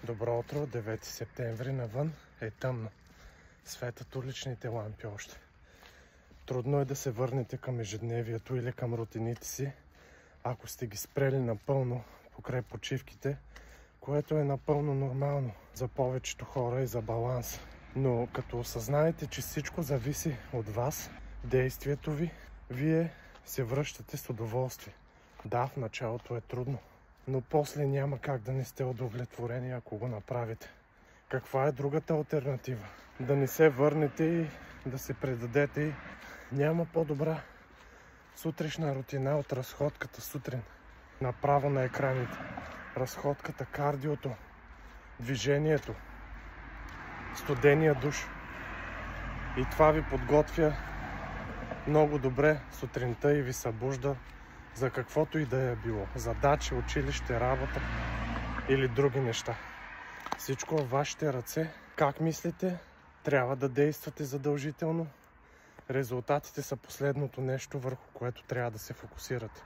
Добро утро, 9 септември, навън е тъмно. Светят уличните лампи още. Трудно е да се върнете към ежедневието или към рутините си, ако сте ги спрели напълно покрай почивките, което е напълно нормално за повечето хора и за баланс. Но като осъзнаете, че всичко зависи от вас, действието ви, вие се връщате с удоволствие. Да, в началото е трудно, но после няма как да не сте удовлетворени, ако го направите. Каква е другата алтернатива? Да не се върнете и да се предадете. Няма по-добра сутрешна рутина от разходката сутрин. Направо на екраните. Разходката, кардиото, движението, студения душ. И това ви подготвя много добре сутринта и ви събужда за каквото и да е било. Задачи, училище, работа или други неща. Всичко във вашите ръце. Как мислите? Трябва да действате задължително. Резултатите са последното нещо, върху което трябва да се фокусирате.